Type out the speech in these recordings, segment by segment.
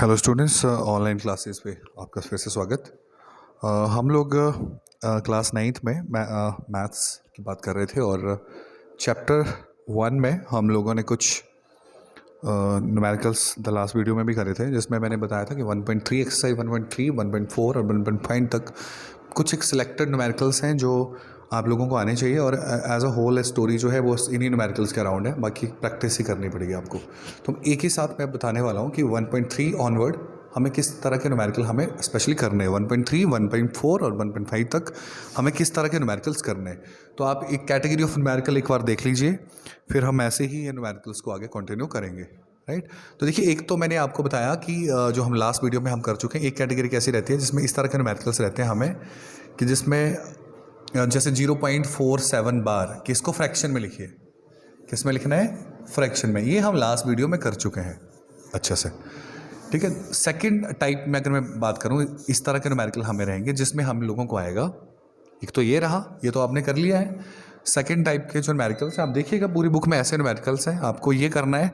Hello students, online classes पे आपका फिर से स्वागत। हम लोग क्लास नाइन्थ में मैथ्स की बात कर रहे थे और चैप्टर 1 में हम लोगों ने कुछ न्यूमेरिकल्स द लास्ट वीडियो में भी करे थे, जिसमें मैंने बताया था कि 1.3 एक्सरसाइज 1.3, 1.4 और 1.5 तक कुछ एक सिलेक्टेड न्यूमेरिकल्स हैं जो आप लोगों को आने चाहिए और एज अ होल स्टोरी जो है वो इन्हीं न्यूमेरिकल्स के अराउंड है, बाकी प्रैक्टिस ही करनी पड़ेगी आपको। तो एक ही साथ मैं बताने वाला हूँ कि 1.3 ऑनवर्ड हमें किस तरह के न्यूमेरिकल हमें स्पेशली करने हैं, 1.3, 1.4 और 1.5 तक हमें किस तरह के न्यूमेरिकल्स करने हैं। तो आप एक कैटेगरी ऑफ न्यूमेरिकल एक बार देख लीजिए, फिर हम ऐसे ही ये न्यूमेरिकल्स को आगे कंटिन्यू करेंगे, राइट। तो देखिए, एक तो मैंने आपको बताया कि जो हम लास्ट वीडियो में हम कर चुके हैं, एक कैटेगरी कैसी रहती है जिसमें इस तरह के न्यूमेरिकल्स रहते हैं हमें, कि जिसमें जैसे 0.47 बार किसको फ्रैक्शन में लिखिए, किस में लिखना है, फ्रैक्शन में। ये हम लास्ट वीडियो में कर चुके हैं अच्छे से, ठीक है। सेकंड टाइप में अगर मैं बात करूं, इस तरह के न्यूमेरिकल हमें रहेंगे जिसमें हम लोगों को आएगा, एक तो ये रहा, ये तो आपने कर लिया है। सेकंड टाइप के जो न्यूमेरिकल्स हैं, आप देखिएगा पूरी बुक में ऐसे न्यूमेरिकल्स हैं, आपको ये करना है,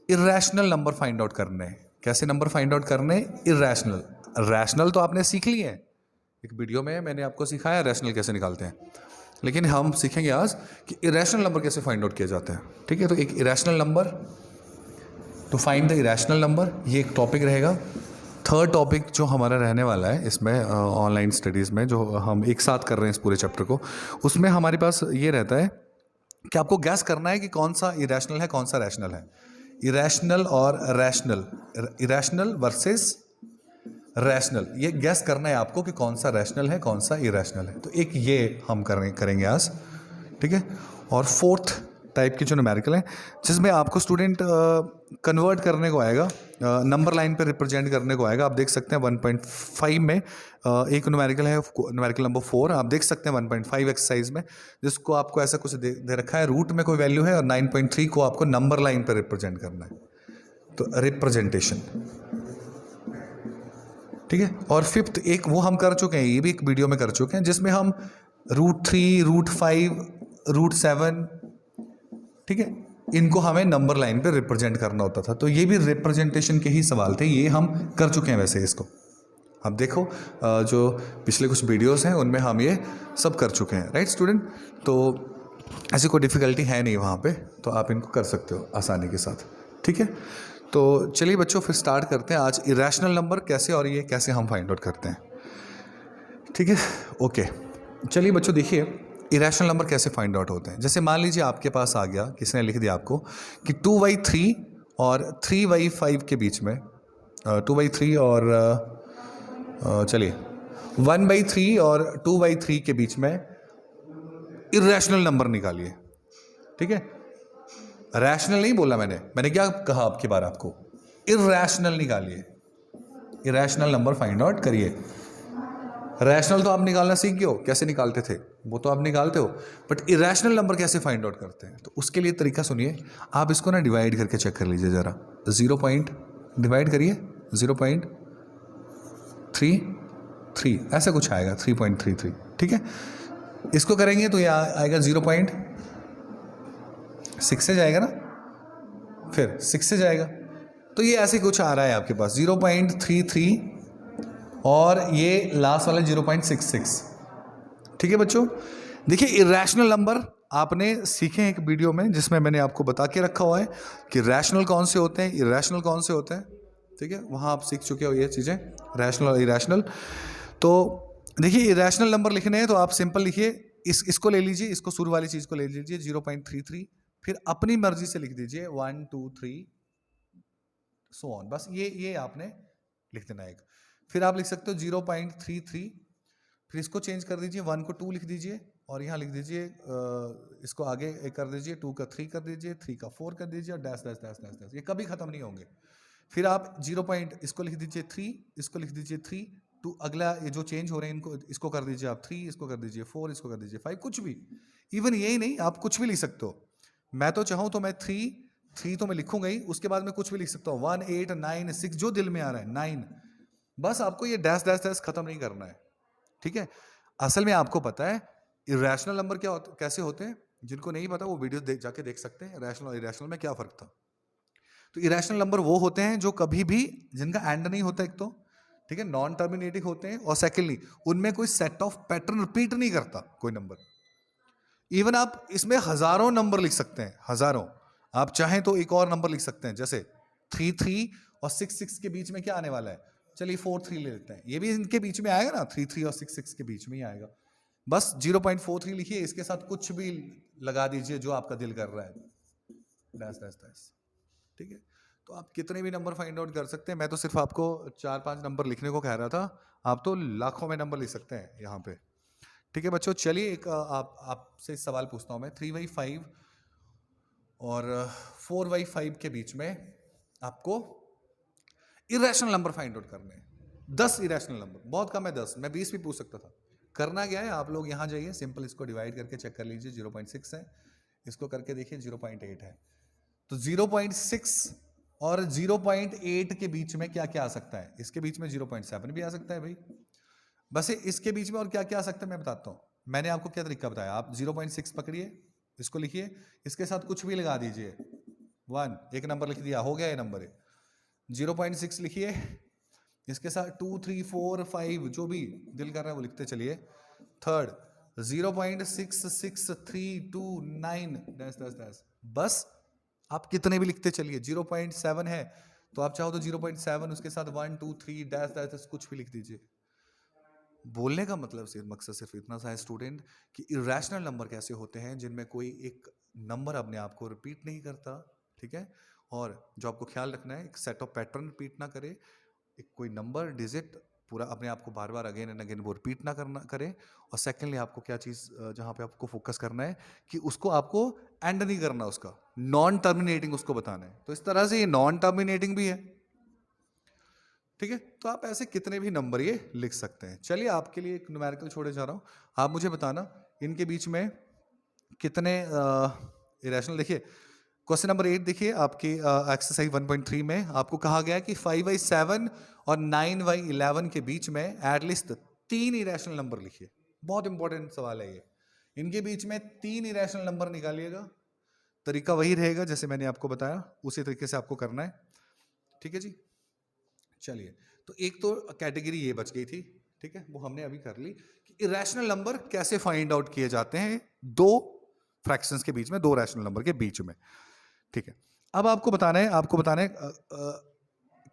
इरेशनल नंबर फाइंड आउट करने हैं। कैसे नंबर फाइंड आउट करने हैं? इरेशनल। रैशनल तो आपने सीख लिए हैं, एक वीडियो में मैंने आपको सिखाया रैशनल कैसे निकालते हैं, लेकिन हम सीखेंगे आज कि इरेशनल नंबर कैसे फाइंड आउट किया जाता है, ठीक है। तो एक irrational number, to find the irrational number, ये एक टॉपिक रहेगा। थर्ड टॉपिक जो हमारा रहने वाला है इसमें ऑनलाइन स्टडीज़ में, जो हम एक साथ कर रहे हैं इस पूरे चैप्टर को, उसमें हमारे पास ये रहता है कि आपको गैस करना है कि कौन सा इरेशनल है, कौन सा रैशनल है। इरेशनल और रैशनल, इरेशनल वर्सेस रैशनल, ये गैस करना है आपको कि कौन सा रैशनल है, कौन सा इरेशनल है। तो एक ये हम करेंगे आज, ठीक है। और फोर्थ टाइप की जो न्यूमेरिकल है, जिसमें आपको स्टूडेंट कन्वर्ट करने को आएगा, नंबर लाइन पे रिप्रेजेंट करने को आएगा। आप देख सकते हैं 1.5 में एक न्यूमेरिकल है, न्यूमेरिकल नंबर 4, आप देख सकते हैं 1.5 एक्सरसाइज में, जिसको आपको ऐसा कुछ दे रखा है, रूट में कोई वैल्यू है और 9.3 को आपको नंबर लाइन पर रिप्रेजेंट करना है, तो रिप्रेजेंटेशन, ठीक है। और फिफ्थ एक वो हम कर चुके हैं, ये भी एक वीडियो में कर चुके हैं, जिसमें हम √3, √5, √7, ठीक है, इनको हमें नंबर लाइन पे रिप्रेजेंट करना होता था। तो ये भी रिप्रेजेंटेशन के ही सवाल थे, ये हम कर चुके हैं वैसे इसको। अब देखो जो पिछले कुछ वीडियोस हैं उनमें हम ये सब कर चुके हैं, राइट स्टूडेंट। तो ऐसी कोई डिफ़िकल्टी है नहीं वहाँ पे, तो आप इनको कर सकते हो आसानी के साथ, ठीक है। तो चलिए बच्चों, फिर स्टार्ट करते हैं आज इरेशनल नंबर कैसे और ये कैसे हम फाइंड आउट करते हैं, ठीक है। ओके, चलिए बच्चों देखिए, इरेशनल नंबर कैसे फाइंड आउट होते हैं। जैसे मान लीजिए आपके पास आ गया, किसने लिख दिया आपको कि 2/3 और 3/5 के बीच में, 2/3 और चलिए 1/3 और 2/3 के बीच में इरेशनल नंबर निकालिए, ठीक है। रैशनल नहीं बोला मैंने क्या कहा आपकी बार, आपको इरेशनल निकालिए, इरेशनल नंबर फाइंड आउट करिए। रैशनल तो आप निकालना सीख गए हो, कैसे निकालते थे वो तो आप निकालते हो, बट इरेशनल नंबर कैसे फाइंड आउट करते हैं, तो उसके लिए तरीका सुनिए। आप इसको ना डिवाइड करके चेक कर लीजिए ज़रा, 0 पॉइंट डिवाइड करिए, 0.33 ऐसा कुछ आएगा, 3.33, ठीक है। इसको करेंगे तो ये आएगा 0.6 से जाएगा ना, फिर 6 से जाएगा, तो ये ऐसे कुछ आ रहा है आपके पास 0.33 और ये लास्ट वाला 0.66, ठीक है बच्चों। देखिए, इरेशनल नंबर आपने सीखे हैं एक वीडियो में, जिसमें मैंने आपको बता के रखा हुआ है कि रैशनल कौन से होते हैं, इरेशनल कौन से होते हैं, ठीक है। वहाँ आप सीख चुके हो ये चीज़ें, रैशनल और इरेशनल। तो देखिए, इरेशनल नंबर लिखने हैं तो आप सिंपल लिखिए, इसको ले लीजिए, इसको शुरू वाली चीज़ को ले लीजिए 0.33, फिर अपनी मर्जी से लिख दीजिए 1 2 3 सो ऑन, बस ये आपने लिख देना एक। फिर आप लिख सकते हो 0.33, फिर इसको चेंज कर दीजिए, 1 को 2 लिख दीजिए और यहाँ लिख दीजिए, इसको आगे कर दीजिए, 2 का 3 कर दीजिए, 3 का 4 कर दीजिए और dash dash dash dash dash, ये कभी खत्म नहीं होंगे। फिर आप 0 पॉइंट इसको लिख दीजिए 3, इसको लिख दीजिए 3, 2, अगला ये जो चेंज हो रहे हैं इनको, इसको कर दीजिए आप 3, इसको कर दीजिए 4, इसको कर दीजिए 5, कुछ भी, इवन यही नहीं, आप कुछ भी लिख सकते हो। मैं तो चाहूँ तो मैं 3 तो मैं लिखूंगा ही, उसके बाद मैं कुछ भी लिख सकता हूँ, 1 8 9 6, जो दिल में आ रहा है 9, बस आपको ये डैश डैश डैश खत्म नहीं करना है, ठीक है। असल में आपको पता है इरेशनल नंबर क्या कैसे होते हैं, जिनको नहीं पता वो वीडियो जाके देख सकते हैं, रैशनल और इरेशनल में क्या फ़र्क था। तो इरेशनल नंबर वो होते हैं जो कभी भी, जिनका एंड नहीं होता, एक तो ठीक है, नॉन टर्मिनेटिंग होते हैं, और सेकेंडली उनमें कोई सेट ऑफ पैटर्न रिपीट नहीं करता कोई नंबर। इवन आप इसमें हजारों नंबर लिख सकते हैं, हजारों। आप चाहें तो एक और नंबर लिख सकते हैं, जैसे 3 और 6 के बीच में क्या आने वाला है, चलिए 4 ले लेते हैं, ये भी इनके बीच में आएगा ना, 3 और 6 के बीच में ही आएगा। बस 0.43 लिखिए, इसके साथ कुछ भी लगा दीजिए जो आपका दिल कर रहा है, डैश डैश डैश, ठीक है। तो आप कितने भी नंबर फाइंड आउट कर सकते हैं। मैं तो सिर्फ आपको 4-5 नंबर लिखने को कह रहा था, आप तो लाखों में नंबर लिख सकते हैं यहाँ पे, ठीक है बच्चों। चलिए एक आपसे सवाल पूछता हूँ मैं। 3/5 और 4/5 के बीच में आपको इरेशनल नंबर फाइंड आउट करने हैं। 10 इरेशनल नंबर, बहुत कम है 10, मैं 20 भी पूछ सकता था। करना क्या है, आप लोग यहाँ जाइए, सिंपल इसको डिवाइड करके चेक कर लीजिए, 0.6 है, इसको करके देखिए 0.8 है। तो 0.6 और 0.8 के बीच में क्या क्या आ सकता है, इसके बीच में 0.7 भी आ सकता है भाई। बस इसके बीच में और क्या क्या आ सकता है मैं बताता हूँ। मैंने आपको क्या तरीका बताया, आप 0.6 पकड़िए, इसको लिखिए, इसके साथ कुछ भी लगा दीजिए, 1, एक नंबर लिख दिया, हो गया ये नंबर है। 0.6 लिखिए, इसके साथ 2, 3, 4, 5 जो भी दिल कर रहा है वो लिखते चलिए। थर्ड 0.6632 डैश डैश डैश, बस आप कितने भी लिखते चलिए। 0.7 है तो आप चाहो तो 0.7, उसके साथ 1, 2, 3 डैश डैश कुछ भी लिख दीजिए। बोलने का मतलब सिर्फ मकसद सिर्फ इतना सा है स्टूडेंट, कि इरेशनल नंबर कैसे होते हैं जिनमें कोई एक नंबर अपने आप को रिपीट नहीं करता, ठीक है। और जो आपको ख्याल रखना है, एक सेट ऑफ पैटर्न रिपीट ना करे, एक कोई नंबर डिजिट पूरा अपने आप को बार बार अगेन एंड अगेन वो रिपीट ना करना करे। और सेकेंडली आपको क्या चीज़ जहाँ पे आपको फोकस करना है कि उसको आपको एंड नहीं करना, उसका नॉन टर्मिनेटिंग उसको बताना है। तो इस तरह से ये नॉन टर्मिनेटिंग भी है, ठीक है। तो आप ऐसे कितने भी नंबर ये लिख सकते हैं। चलिए आपके लिए एक न्यूमेरिकल छोड़े जा रहा हूँ, आप मुझे बताना इनके बीच में कितने इरेशनल। देखिए क्वेश्चन नंबर 8 देखिए, आपकी एक्सरसाइज 1.3 में आपको कहा गया है कि 5/7 और 9/11 के बीच में एटलीस्ट 3 इरेशनल नंबर लिखिए। बहुत इंपॉर्टेंट सवाल है ये, इनके बीच में 3 इरेशनल नंबर निकालिएगा। तरीका वही रहेगा जैसे मैंने आपको बताया, उसी तरीके से आपको करना है, ठीक है जी। चलिए, तो एक तो कैटेगरी ये बच गई थी, ठीक है, वो हमने अभी कर ली कि इरेशनल नंबर कैसे फाइंड आउट किए जाते हैं दो फ्रैक्शंस के बीच में, दो रैशनल नंबर के बीच में, ठीक है। अब आपको बताना है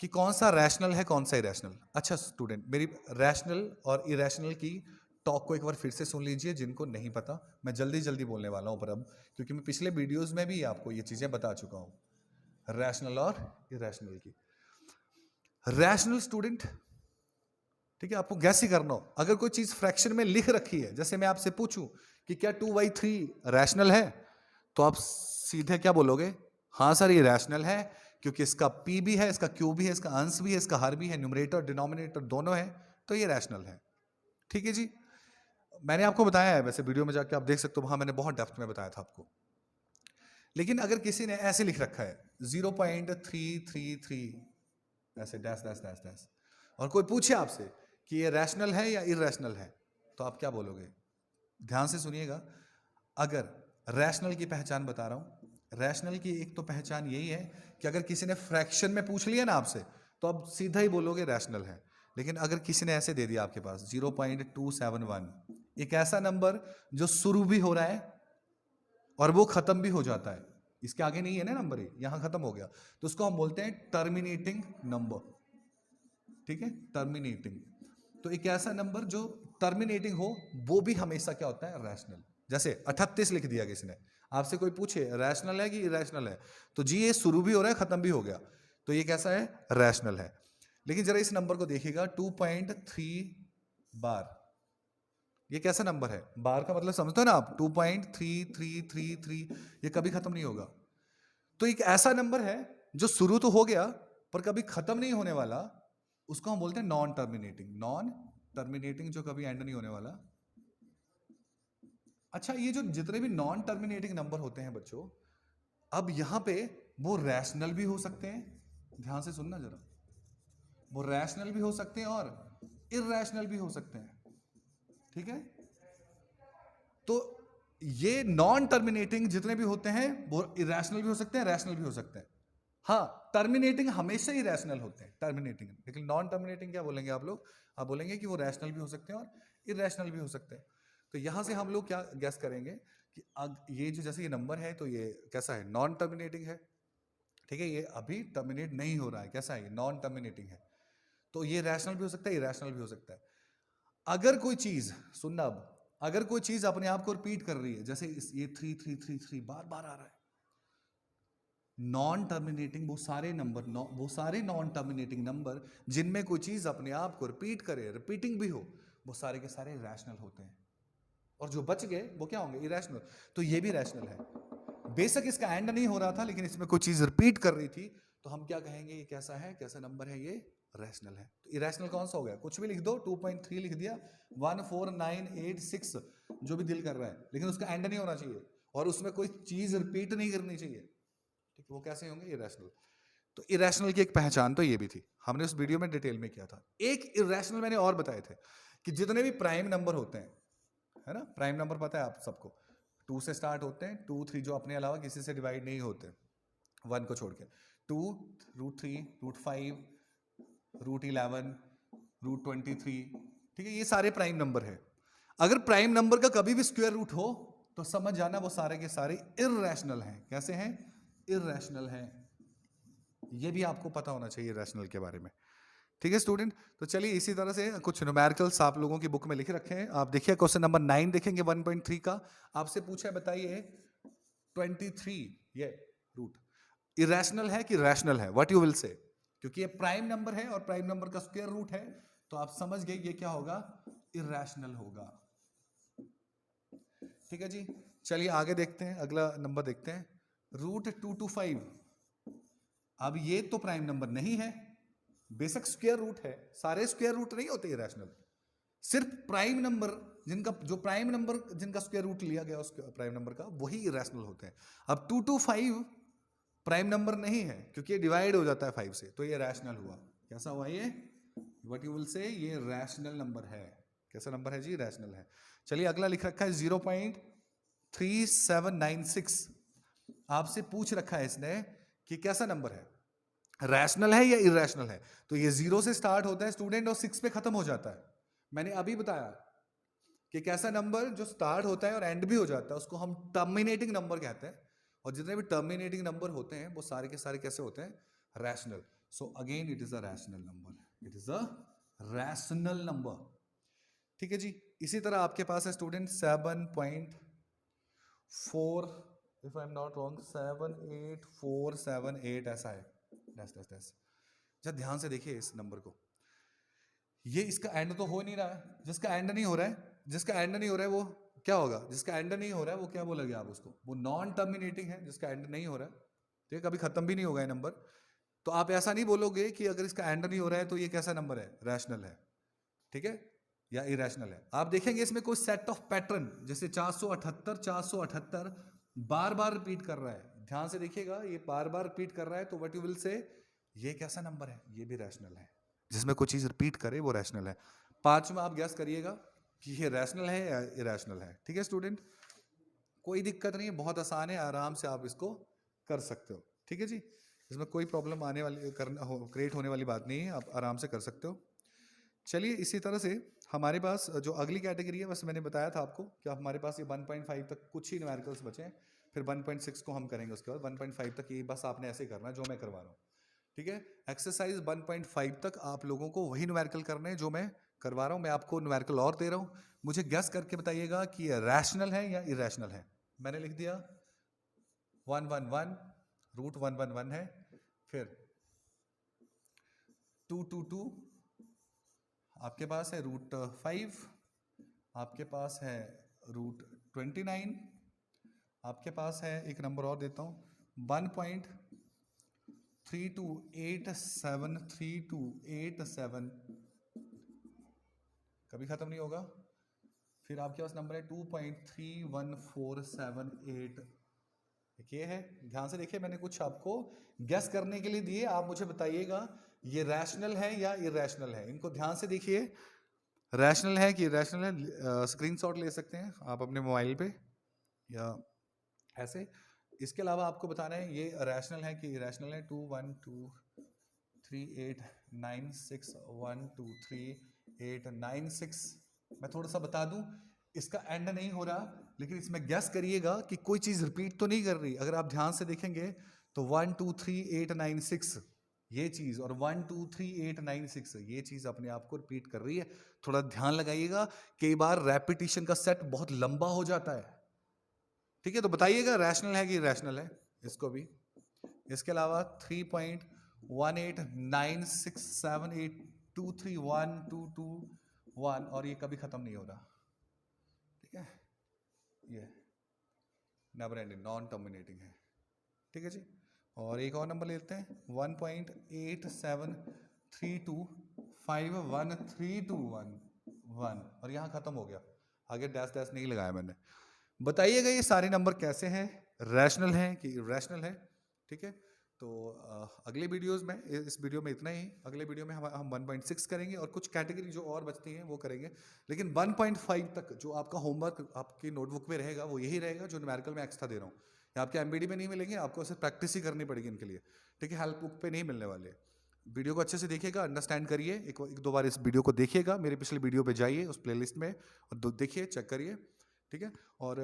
कि कौन सा रैशनल है कौन सा इरेशनल। अच्छा स्टूडेंट, मेरी रैशनल और इरेशनल की टॉक को एक बार फिर से सुन लीजिए, जिनको नहीं पता मैं जल्दी जल्दी बोलने वाला हूं पर अब, क्योंकि मैं पिछले वीडियोस में भी आपको ये चीजें बता चुका हूं, रैशनल और इरेशनल की। रैशनल स्टूडेंट, ठीक है, आपको गैस ही करना हो, अगर कोई चीज फ्रैक्शन में लिख रखी है, जैसे मैं आपसे पूछूं कि क्या 2/3 रैशनल है, तो आप सीधे क्या बोलोगे, हाँ सर ये रैशनल है, क्योंकि इसका पी भी है, इसका क्यू भी है, इसका अंश भी है, इसका हर भी है, न्यूमरेटर डिनोमिनेटर दोनों है, तो ये रैशनल है, ठीक है जी। मैंने आपको बताया है, वैसे वीडियो में जाके आप देख सकते हो, वहां मैंने बहुत डेप्थ में बताया था आपको। लेकिन अगर किसी ने ऐसे लिख रखा है 0.333 ऐसे डैश डैश डैश डैश, और कोई पूछे आपसे कि ये रैशनल है या इरेशनल है, तो आप क्या बोलोगे। ध्यान से सुनिएगा, अगर रैशनल की पहचान बता रहा हूं, रैशनल की एक तो पहचान यही है कि अगर किसी ने फ्रैक्शन में पूछ लिया ना आपसे, तो आप सीधा ही बोलोगे रैशनल है। लेकिन अगर किसी ने ऐसे दे दिया आपके पास 0.271, एक ऐसा नंबर जो शुरू भी हो रहा है और वो खत्म भी हो जाता है, इसके आगे नहीं है ना नंबर, यहां खत्म हो गया, तो उसको हम बोलते हैं टर्मिनेटिंग नंबर, ठीक है, टर्मिनेटिंग। तो एक ऐसा नंबर जो टर्मिनेटिंग हो, वो भी हमेशा क्या होता है, रैशनल। जैसे 38 लिख दिया किसी ने, आपसे कोई पूछे रैशनल है कि इरेशनल है, तो जी ये शुरू भी हो रहा है खत्म भी हो गया, तो ये कैसा है, रैशनल है। लेकिन जरा इस नंबर को देखिएगा 2.3 बार, ये कैसा नंबर है, बार का मतलब समझते हो ना आप, 2.3333, ये कभी खत्म नहीं होगा। तो एक ऐसा नंबर है जो शुरू तो हो गया पर कभी खत्म नहीं होने वाला, उसको हम बोलते हैं नॉन टर्मिनेटिंग। नॉन टर्मिनेटिंग जो कभी एंड नहीं होने वाला। अच्छा, ये जो जितने भी नॉन टर्मिनेटिंग नंबर होते हैं बच्चों, अब यहां पे वो रैशनल भी हो सकते हैं, ध्यान से सुनना जरा, वो रैशनल भी हो सकते हैं और इररैशनल भी हो सकते हैं, ठीक है। तो ये नॉन टर्मिनेटिंग जितने भी होते हैं वो इरेशनल भी हो सकते हैं, रैशनल भी हो सकते हैं। हाँ, टर्मिनेटिंग हमेशा ही रैशनल होते हैं, टर्मिनेटिंग, लेकिन नॉन टर्मिनेटिंग क्या बोलेंगे आप लोग? आप बोलेंगे कि वो रैशनल भी हो सकते हैं और इरेशनल भी हो सकते हैं। तो यहां से हम लोग क्या गैस करेंगे कि ये जो जैसे ये नंबर है तो ये कैसा है? नॉन टर्मिनेटिंग है, ठीक है, ये अभी टर्मिनेट नहीं हो रहा है, कैसा है? नॉन टर्मिनेटिंग है। तो ये रैशनल भी हो सकता है, इरेशनल भी हो सकता है। अगर कोई चीज, सुनना अब, अगर कोई चीज अपने आप को रिपीट कर रही है, जैसे ये 3 3 3 3 बार बार आ रहा है, नॉन टर्मिनेटिंग, वो सारे नॉन टर्मिनेटिंग नंबर जिनमें कोई चीज अपने आप को रिपीट करे, रिपीटिंग भी हो, वो सारे के सारे रैशनल होते हैं। और जो बच गए वो क्या होंगे? इरेशनल। तो ये भी रैशनल है। बेशक इसका एंड नहीं हो रहा था, लेकिन इसमें कोई चीज रिपीट कर रही थी, तो हम क्या कहेंगे? ये कैसा है, कैसा नंबर है? ये रैशनल है। तो इरेशनल कौन सा हो गया? कुछ भी लिख दो, 2.3 लिख दिया, 14986, जो भी दिल कर रहा है, लेकिन उसका एंड नहीं होना चाहिए और उसमें कोई चीज रिपीट नहीं करनी चाहिए, ठीक है? वो कैसे होंगे? इरेशनल। तो इरेशनल की एक पहचान तो ये भी थी, हमने उस वीडियो में डिटेल में किया था। एक इरेशनल मैंने और बताए थे कि जितने भी प्राइम नंबर होते हैं, है ना, प्राइम नंबर पता है आप सबको, 2 से स्टार्ट होते हैं, 2 3 जो अपने अलावा किसी से डिवाइड नहीं होते, 1 को छोड़ के, 2, √3, √5, √11, √23, ठीक है, ये सारे प्राइम नंबर है। अगर प्राइम नंबर का कभी भी स्क्वायर रूट हो तो समझ जाना वो सारे के सारे इररेशनल हैं। कैसे हैं? इररेशनल हैं। ये भी आपको पता होना चाहिए रैशनल के बारे में, ठीक है स्टूडेंट? तो चलिए इसी तरह से कुछ न्यूमेरिकल्स आप लोगों की बुक में लिखे रखे हैं, आप देखिए क्वेश्चन नंबर 9 देखेंगे 1.3 का। आपसे पूछा है, बताइए 23 ये रूट इरेशनल है कि रैशनल है? What you will say? क्योंकि ये प्राइम नंबर है और प्राइम नंबर का स्क्वायर रूट है, तो आप समझ गए ये क्या होगा? इरेशनल होगा, ठीक है जी। चलिए आगे देखते हैं, अगला नंबर देखते हैं, √225। अब ये तो प्राइम नंबर नहीं है, बेशक स्क्वायर रूट है, सारे स्क्वायर रूट नहीं होते इरेशनल, सिर्फ प्राइम नंबर जिनका स्क्वायर रूट लिया गया उस प्राइम नंबर का, वही इरेशनल होते हैं। अब 225 प्राइम नंबर नहीं है क्योंकि ये डिवाइड हो जाता है 5 से, तो ये रैशनल हुआ। कैसा हुआ ये? व्हाट यू विल से, ये रैशनल नंबर है। कैसा नंबर है जी? रैशनल है। चलिए अगला लिख रखा है 0.3796। आपसे पूछ रखा है इसने कि कैसा नंबर है, रैशनल है या इरेशनल है? तो ये 0 से स्टार्ट होता है स्टूडेंट और 6 पे खत्म हो जाता है। मैंने अभी बताया कि कैसा नंबर जो स्टार्ट होता है और एंड भी हो जाता है उसको हम टर्मिनेटिंग नंबर कहते हैं, और जितने भी टर्मिनेटिंग नंबर होते हैं वो सारे के सारे कैसे होते हैं? Rational. So again it is a rational number, it is a rational number, ठीक है जी। इसी तरह आपके पास है student 7.4, if I am not wrong 78478, ऐसा है, डैश डैश डैश। जरा ध्यान से देखिए इस नंबर को, ये इसका एंड तो हो नहीं रहा है, जिसका एंड नहीं हो रहा है, जिसका एंड नहीं हो रहा है वो क्या होगा? जिसका एंड नहीं हो रहा है वो क्या बोलोगे आप उसको? वो नॉन टर्मिनेटिंग है, जिसका एंड नहीं हो रहा है, तो ये कभी खत्म भी नहीं होगा ये नंबर। तो आप ऐसा नहीं बोलोगे कि अगर इसका एंड नहीं हो रहा है तो ये कैसा नंबर है? रैशनल है, ठीक है, या इरेशनल है। आप देखेंगे इसमें कोई सेट ऑफ पैटर्न, जैसे 478 478 बार बार रिपीट कर रहा है, ध्यान से देखिएगा, ये बार बार रिपीट कर रहा है, तो व्हाट यू विल से, ये कैसा नंबर है? ये भी रैशनल है। जिसमें कोई चीज रिपीट करे वो रैशनल है। 5 में आप गैस करिएगा कि ये रैशनल है या इरेशनल है, ठीक है स्टूडेंट? कोई दिक्कत नहीं है, बहुत आसान है, आराम से आप इसको कर सकते हो, ठीक है जी। इसमें कोई प्रॉब्लम आने वाली क्रिएट होने वाली बात नहीं है, आप आराम से कर सकते हो। चलिए इसी तरह से हमारे पास जो अगली कैटेगरी है, बस मैंने बताया था आपको कि हमारे पास ये 1.5 तक कुछ ही न्यूमेरिकल्स बचे हैं, फिर 1.6 को हम करेंगे, उसके बाद 1.5 तक ये बस आपने ऐसे करना है जो मैं करवा रहा हूँ, ठीक है। एक्सरसाइज 1.5 तक आप लोगों को वही न्यूमेरिकल करने हैं जो मैं करवा रहा हूँ। मैं आपको न्यूमेरिकल और दे रहा हूँ, मुझे गेस करके बताइएगा कि ये रैशनल है या इरेशनल है। मैंने लिख दिया 111, √111 है, फिर 222, आपके पास है √5, आपके पास है √29, आपके पास है एक नंबर और देता हूँ 1.32873287, कभी खत्म नहीं होगा। फिर आपके पास नंबर है 2.31478, ये है। ध्यान से देखिए, मैंने कुछ आपको गेस करने के लिए दिए, आप मुझे बताइएगा ये रैशनल है या इरेशनल है। इनको ध्यान से देखिए, रैशनल है कि इरेशनल है, स्क्रीनशॉट ले सकते हैं आप अपने मोबाइल पे या ऐसे। इसके अलावा आपको बताना है ये रैशनल है कि इरेशनल है। 2 1 2 3 8 9 6 1 2 3 8 9 6। मैं थोड़ा सा बता दूं, इसका एंड नहीं हो रहा, लेकिन इसमें गैस करिएगा कि कोई चीज रिपीट तो नहीं कर रही। अगर आप ध्यान से देखेंगे तो 1 2 3 8 9 6 ये चीज, और 1 2 3 8 9 6 ये चीज अपने आप को रिपीट कर रही है। थोड़ा ध्यान लगाइएगा, कई बार रेपिटेशन का सेट बहुत लंबा हो जाता है। ठीक है, तो बताइएगा रैशनल है कि इरेशनल है इसको भी। इसके अलावा 3.18967823122 और ये कभी खत्म नहीं हो रहा। ठीक है, ये नेवर एंडिंग नॉन टर्मिनेटिंग है। ठीक है जी, और एक और नंबर लेते हैं 1.8732511321 और यहाँ खत्म हो गया, आगे डैश डैश नहीं लगाया मैंने। बताइएगा ये सारे नंबर कैसे हैं, रैशनल हैं कि इरेशनल है। ठीक है, तो अगले वीडियोस में, इस वीडियो में इतना ही। अगले वीडियो में हम 1.6 करेंगे और कुछ कैटेगरी जो और बचती हैं वो करेंगे। लेकिन 1.5 तक जो आपका होमवर्क आपकी नोटबुक में रहेगा वो यही रहेगा जो न्यूमेरिकल में एक्स्ट्रा दे रहा हूँ। ये आपके एमबीडी में नहीं मिलेंगे, आपको सिर्फ प्रैक्टिस ही करनी पड़ेगी इनके लिए। ठीक है, हेल्प बुक पे नहीं मिलने वाले। वीडियो को अच्छे से देखिएगा, अंडरस्टैंड करिए, एक दो बार इस वीडियो को देखिएगा, मेरे पिछले वीडियो पे जाइए उस प्लेलिस्ट में और देखिए, चेक करिए। ठीक है, और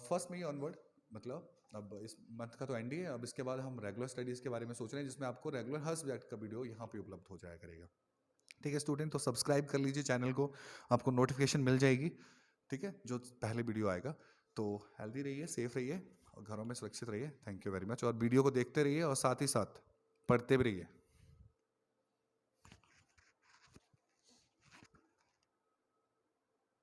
1 मई ऑनवर्ड, मतलब अब इस मंथ का तो एंड ही है, अब इसके बाद हम रेगुलर स्टडीज़ के बारे में सोच रहे हैं, जिसमें आपको रेगुलर हर सब्जेक्ट का वीडियो यहाँ पे उपलब्ध हो जाया करेगा। ठीक है स्टूडेंट, तो सब्सक्राइब कर लीजिए चैनल को, आपको नोटिफिकेशन मिल जाएगी। ठीक है, जो पहले वीडियो आएगा। तो हेल्दी रहिए, सेफ रहिए और घरों में सुरक्षित रहिए। थैंक यू वेरी मच, और वीडियो को देखते रहिए और साथ ही साथ पढ़ते भी रहिए।